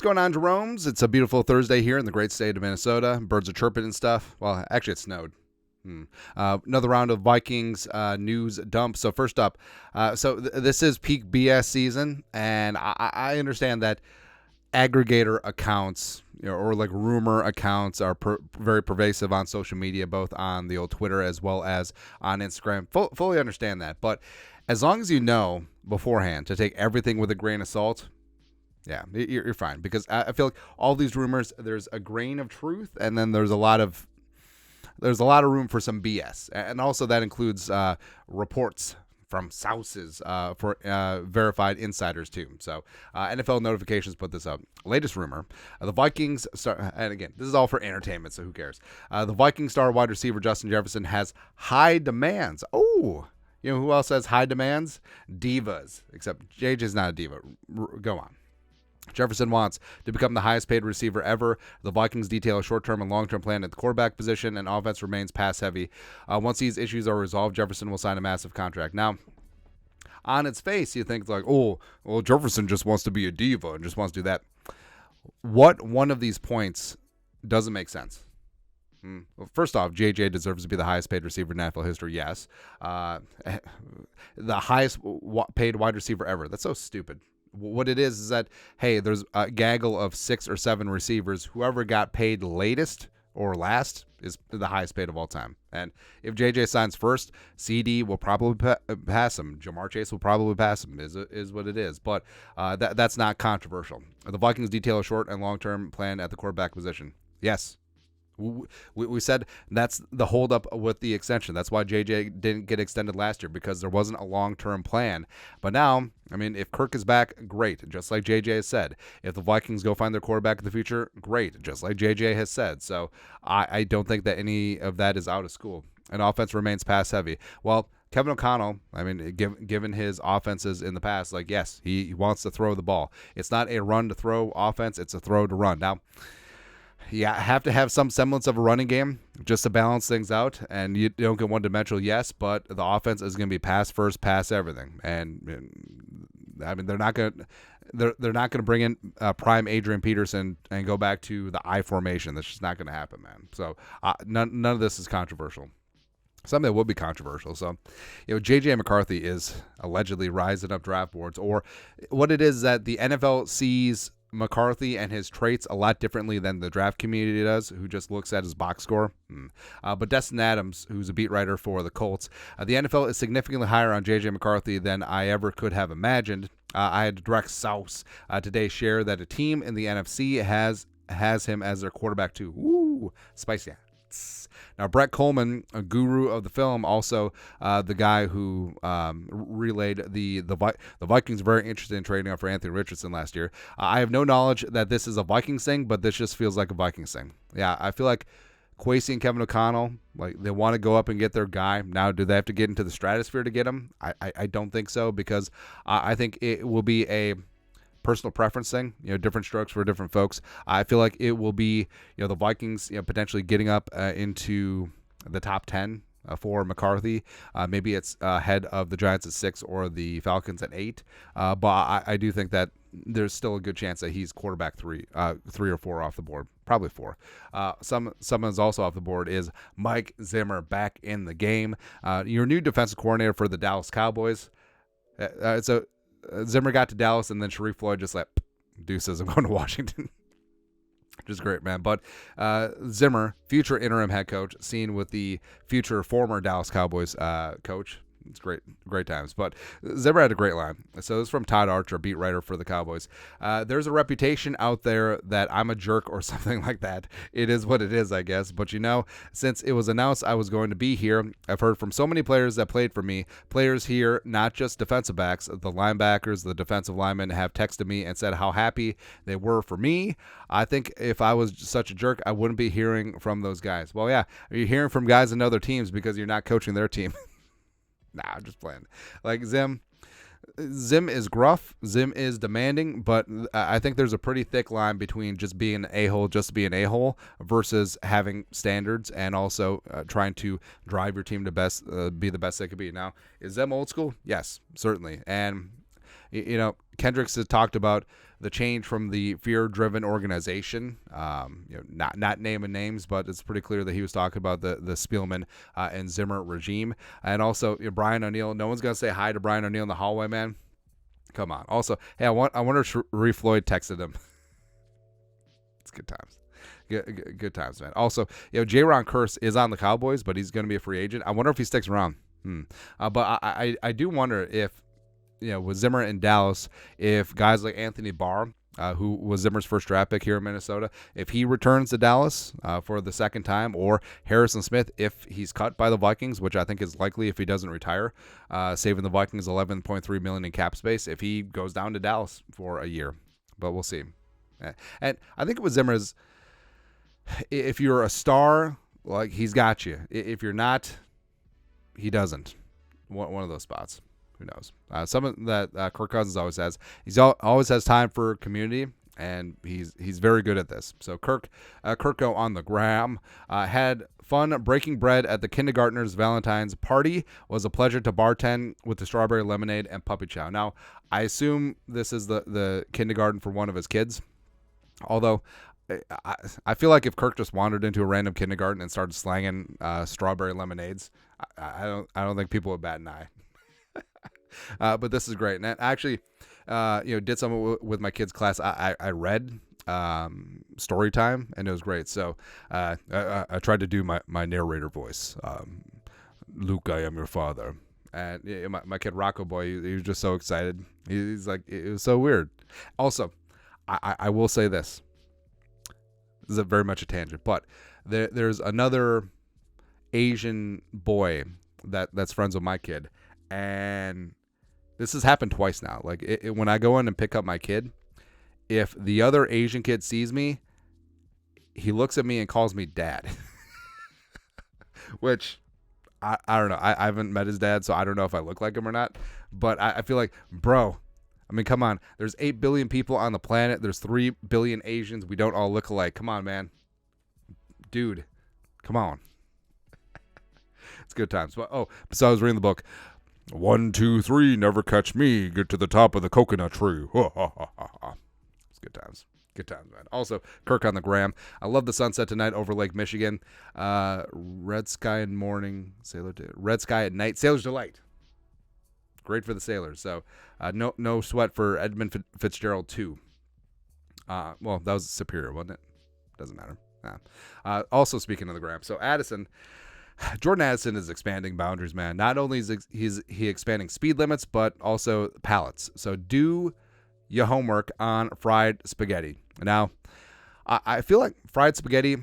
going on, Jeromes? It's a beautiful Thursday here in the great state of Minnesota. Birds are chirping and stuff. Well, actually, it snowed. Another round of Vikings news dump. So first up, this is peak BS season, and I understand that aggregator accounts, or like rumor accounts, are very pervasive on social media, both on the old Twitter as well as on Instagram. Fully understand that, but as long as you know beforehand to take everything with a grain of salt, yeah, you're fine. Because I feel like all these rumors, there's a grain of truth, and then there's a lot of room for some BS, and also that includes reports from sources for verified insiders too. So NFL notifications put this up. Latest rumor: the Vikings star, and again, this is all for entertainment, so who cares? The Viking star wide receiver Justin Jefferson has high demands. Oh, you know who else has high demands? Divas. Except JJ's not a diva. Go on. Jefferson wants to become the highest paid receiver ever. The Vikings detail a short-term and long-term plan at the quarterback position, and offense remains pass-heavy. Once these issues are resolved, Jefferson will sign a massive contract. Now, on its face, you think like, oh, well, Jefferson just wants to be a diva and just wants to do that. What one of these points doesn't make sense? Well, first off, JJ deserves to be the highest paid receiver in NFL history, yes. The highest paid wide receiver ever. That's so stupid. What it is that, hey, there's a gaggle of 6 or 7 receivers. Whoever got paid latest or last is the highest paid of all time. And if JJ signs first, CD will probably pass him. Jamar Chase will probably pass him, is what it is. But that's not controversial. The Vikings detail a short and long-term plan at the quarterback position. Yes. We said that's the holdup with the extension. That's why JJ didn't get extended last year, because there wasn't a long-term plan. But now, I mean, if Kirk is back, great, just like JJ has said. If the Vikings go find their quarterback in the future, great, just like JJ has said. So I don't think that any of that is out of school. And offense remains pass-heavy. Well, Kevin O'Connell, I mean, given his offenses in the past, like, yes, he wants to throw the ball. It's not a run-to-throw offense. It's a throw-to-run. Now, yeah, have to have some semblance of a running game just to balance things out, and you don't get one-dimensional, yes, but the offense is going to be pass first, pass everything, and I mean they're not going to bring in prime Adrian Peterson and go back to the I formation. That's just not going to happen, man. So none of this is controversial. Something that would be controversial. So, JJ McCarthy is allegedly rising up draft boards, or what it is that the NFL sees McCarthy and his traits a lot differently than the draft community does, who just looks at his box score. But Destin Adams, who's a beat writer for the Colts, the NFL is significantly higher on J.J. McCarthy than I ever could have imagined. I had direct source today share that a team in the NFC has him as their quarterback too. Ooh, spicy. Now, Brett Coleman, a guru of the film, also the guy who relayed the Vikings very interested in trading up for Anthony Richardson last year. I have no knowledge that this is a Vikings thing, but this just feels like a Vikings thing. Yeah, I feel like Kwesi and Kevin O'Connell, like, they want to go up and get their guy. Now, do they have to get into the stratosphere to get him? I don't think so, because I think it will be a personal preference thing, different strokes for different folks. I feel like it will be, the Vikings, potentially getting up into the top 10 for McCarthy. Maybe it's ahead of the Giants at 6 or the Falcons at 8. But I do think that there's still a good chance that he's quarterback 3 or 4 off the board, probably 4. Someone's also off the board is Mike Zimmer, back in the game. Your new defensive coordinator for the Dallas Cowboys. Zimmer got to Dallas, and then Sharif Floyd just like, deuces, I'm going to Washington. Which is great, man. But Zimmer, future interim head coach, seen with the future former Dallas Cowboys coach. It's great times. But Zimmer had a great line. So this is from Todd Archer, beat writer for the Cowboys. There's a reputation out there that I'm a jerk or something like that. It is what it is, I guess. But since it was announced I was going to be here, I've heard from so many players that played for me. Players here, not just defensive backs, the linebackers, the defensive linemen have texted me and said how happy they were for me. I think if I was such a jerk, I wouldn't be hearing from those guys. Well, yeah, you're hearing from guys in other teams because you're not coaching their team. Nah, I'm just playing. Like Zim is gruff. Zim is demanding, but I think there's a pretty thick line between just being an a-hole just to be an a-hole versus having standards and also trying to drive your team to be the best they could be. Now, is Zim old school? Yes, certainly. And Kendricks has talked about the change from the fear-driven organization. Not naming names, but it's pretty clear that he was talking about the Spielman and Zimmer regime. And also, Brian O'Neill. No one's gonna say hi to Brian O'Neill in the hallway, man. Come on. Also, hey, I wonder if Sharif Floyd texted him. It's good times. Good times, man. Also, Jaron Kearse is on the Cowboys, but he's going to be a free agent. I wonder if he sticks around. But I do wonder if, with Zimmer in Dallas, if guys like Anthony Barr, who was Zimmer's first draft pick here in Minnesota, if he returns to Dallas for the second time, or Harrison Smith, if he's cut by the Vikings, which I think is likely if he doesn't retire, saving the Vikings $11.3 million in cap space, if he goes down to Dallas for a year. But we'll see. And I think with Zimmer's, if you're a star, like, he's got you. If you're not, he doesn't. One of those spots. Who knows? Something that Kirk Cousins always has. Always has time for community, and he's very good at this. So Kirko on the gram had fun breaking bread at the kindergartner's Valentine's party. Was a pleasure to bartend with the strawberry lemonade and puppy chow. Now, I assume this is the kindergarten for one of his kids. Although, I feel like if Kirk just wandered into a random kindergarten and started slanging strawberry lemonades, I don't think people would bat an eye. But this is great. And I actually, did some with my kids' class. I read story time, and it was great. So I tried to do my narrator voice. Luke, I am your father. And my kid Rocco boy, he was just so excited. He's like, it was so weird. Also, I will say this. This is very much a tangent, but there's another Asian boy that's friends with my kid, and this has happened twice now. Like, when I go in and pick up my kid, if the other Asian kid sees me, he looks at me and calls me dad. Which, I don't know. I haven't met his dad, so I don't know if I look like him or not. But I feel like, bro, I mean, come on. There's 8 billion people on the planet. There's 3 billion Asians. We don't all look alike. Come on, man. Dude, come on. It's good times. But, so I was reading the book. 1, 2, 3, never catch me. Get to the top of the coconut tree. It's good times. Good times, man. Also, Kirk on the gram. I love the sunset tonight over Lake Michigan. Red sky in morning. Red sky at night. Sailor's Delight. Great for the sailors. So, no sweat for Edmund Fitzgerald 2. Well, that was Superior, wasn't it? Doesn't matter. Also, speaking of the gram. So, Jordan Addison is expanding boundaries, man. Not only is he expanding speed limits, but also pallets. So do your homework on fried spaghetti. Now, I feel like fried spaghetti,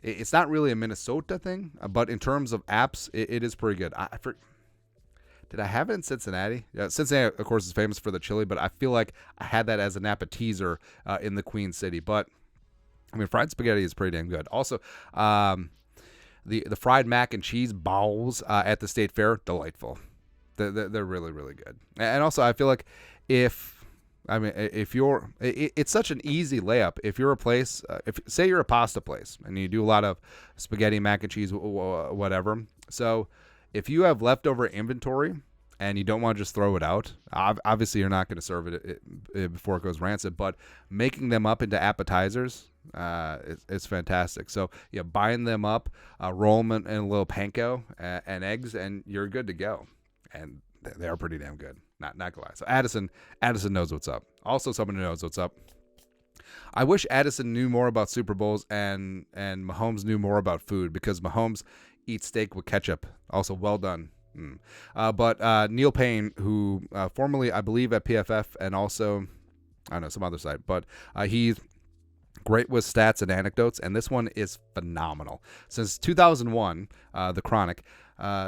it's not really a Minnesota thing, but in terms of apps, it is pretty good. Did I have it in Cincinnati? Cincinnati, of course, is famous for the chili, but I feel like I had that as an appetizer in the Queen City. But, I mean, fried spaghetti is pretty damn good. Also, the fried mac and cheese balls at the State Fair, delightful. They're really, really good. And also, I feel like if it's such an easy layup. If you're a place, say you're a pasta place and you do a lot of spaghetti, mac and cheese, whatever. So if you have leftover inventory and you don't want to just throw it out, obviously you're not going to serve it before it goes rancid, but making them up into appetizers, it's fantastic. So buying them up, roll them in a little panko and eggs, and you're good to go. And they are pretty damn good. Not gonna lie. So Addison knows what's up. Also, someone who knows what's up. I wish Addison knew more about Super Bowls and Mahomes knew more about food, because Mahomes eats steak with ketchup. Also, well done. But Neil Payne, who formerly, I believe, at PFF and also, I don't know, some other site, but he's great with stats and anecdotes, and this one is phenomenal. Since 2001, the Chronic,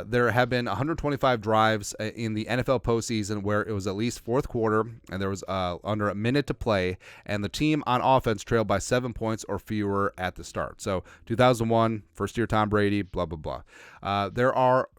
there have been 125 drives in the NFL postseason where it was at least fourth quarter and there was under a minute to play, and the team on offense trailed by 7 points or fewer at the start. So 2001, first year Tom Brady, blah, blah, blah. There are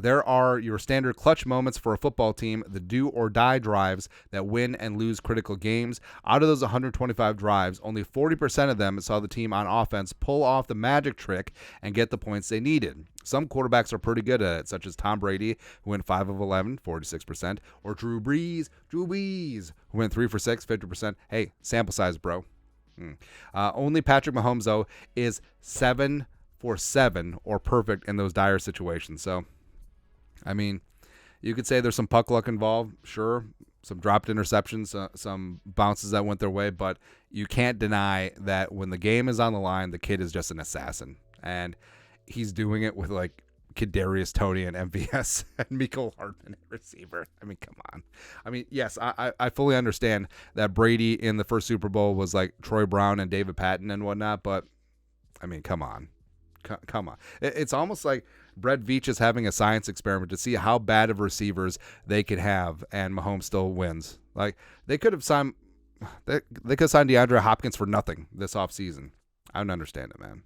There are your standard clutch moments for a football team, the do-or-die drives that win and lose critical games. Out of those 125 drives, only 40% of them saw the team on offense pull off the magic trick and get the points they needed. Some quarterbacks are pretty good at it, such as Tom Brady, who went 5 of 11, 46%, or Drew Brees, who went 3 for 6, 50%. Hey, sample size, bro. Only Patrick Mahomes, though, is 7 for 7 or perfect in those dire situations. So, I mean, you could say there's some puck luck involved, sure, some dropped interceptions, some bounces that went their way, but you can't deny that when the game is on the line, the kid is just an assassin. And he's doing it with, like, Kadarius Toney and MVS and Mecole Hardman at receiver. I mean, come on. I mean, yes, I fully understand that Brady in the first Super Bowl was like Troy Brown and David Patton and whatnot, but, I mean, come on. Come on. It's almost like Brett Veach is having a science experiment to see how bad of receivers they could have, and Mahomes still wins. Like, they could have signed DeAndre Hopkins for nothing this offseason. I don't understand it, man.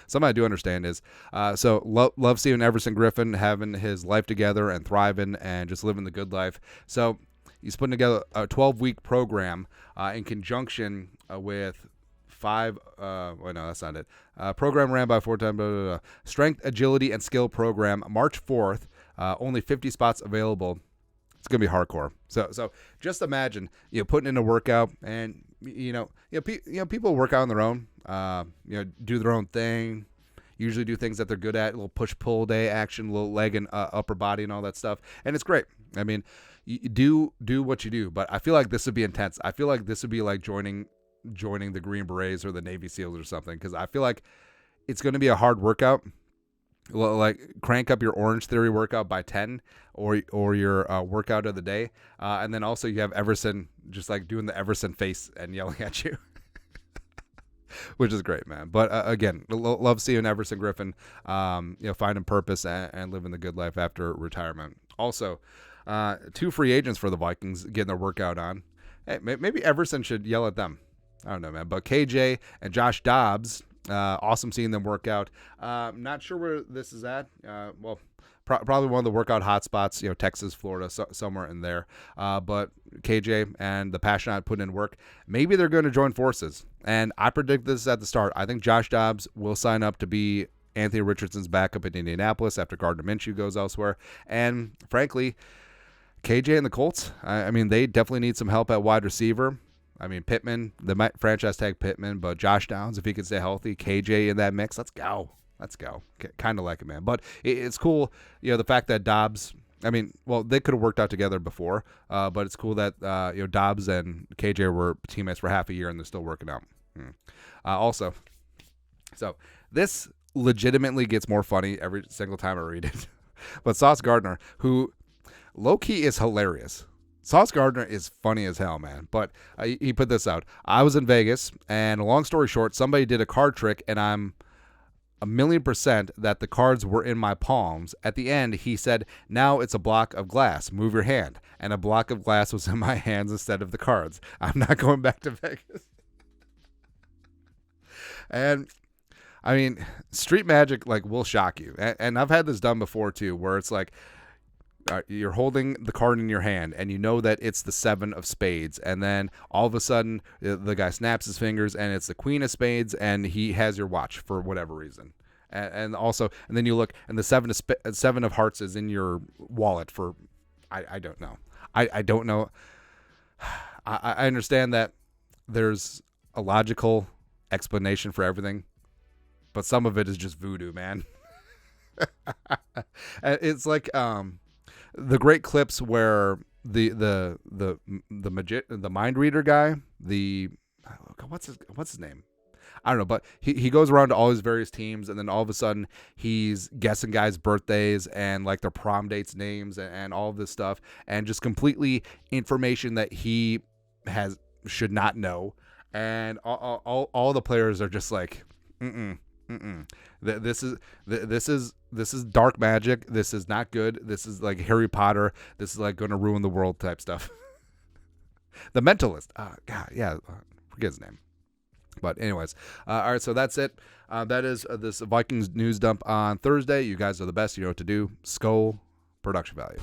Something I do understand is, love seeing Everson Griffin having his life together and thriving and just living the good life. So he's putting together a 12-week program in conjunction with that's not it. Program ran by 4 times. Strength, agility, and skill program, March 4th. Only 50 spots available. It's gonna be hardcore. So just imagine, putting in a workout, and people work out on their own. Do their own thing. Usually do things that they're good at. A little push-pull day action, a little leg and upper body and all that stuff, and it's great. I mean, you do what you do, but I feel like this would be intense. I feel like this would be like joining the Green Berets or the Navy SEALs or something, because I feel like it's going to be a hard workout. Like, crank up your Orange Theory workout by 10 or your workout of the day. And then also you have Everson just like doing the Everson face and yelling at you, which is great, man. But again, love seeing Everson Griffin, finding purpose and living the good life after retirement. Also, 2 free agents for the Vikings getting their workout on. Hey, maybe Everson should yell at them. I don't know, man. But KJ and Josh Dobbs, awesome seeing them work out. Not sure where this is at. Probably one of the workout hotspots, Texas, Florida, somewhere in there. But KJ and the Passionate putting in work. Maybe they're going to join forces. And I predict this at the start. I think Josh Dobbs will sign up to be Anthony Richardson's backup in Indianapolis after Gardner Minshew goes elsewhere. And frankly, KJ and the Colts, I mean, they definitely need some help at wide receiver. I mean, Pittman, they might franchise tag Pittman, but Josh Downs, if he can stay healthy, KJ in that mix, let's go. Kind of like it, man. But it's cool, the fact that Dobbs, I mean, well, they could have worked out together before, but it's cool that, Dobbs and KJ were teammates for half a year and they're still working out. Also, so this legitimately gets more funny every single time I read it. But Sauce Gardner, who low-key is hilarious. Sauce Gardner is funny as hell, man. But he put this out. I was in Vegas, and long story short, somebody did a card trick, and I'm 1,000,000% that the cards were in my palms. At the end, he said, "Now it's a block of glass. Move your hand." And a block of glass was in my hands instead of the cards. I'm not going back to Vegas. And I mean, street magic will shock you. And I've had this done before too, where it's like, you're holding the card in your hand and you know that it's the 7 of spades, and then all of a sudden the guy snaps his fingers and it's the Queen of spades and he has your watch for whatever reason, and then you look and the 7 of hearts is in your wallet for I don't know. I don't know. I understand that there's a logical explanation for everything, but some of it is just voodoo, man. It's like the great clips where the mind reader guy, what's his name? I don't know, but he goes around to all his various teams, and then all of a sudden he's guessing guys' birthdays and like their prom dates, names, and all of this stuff, and just completely information that he should not know, and all the players are just like, This is dark magic. This is not good. This is like Harry Potter. This is like going to ruin the world type stuff. The Mentalist. God, yeah, forget his name. But anyways, all right, so that's it. That is this Vikings news dump on Thursday. You guys are the best. You know what to do. Skull production value.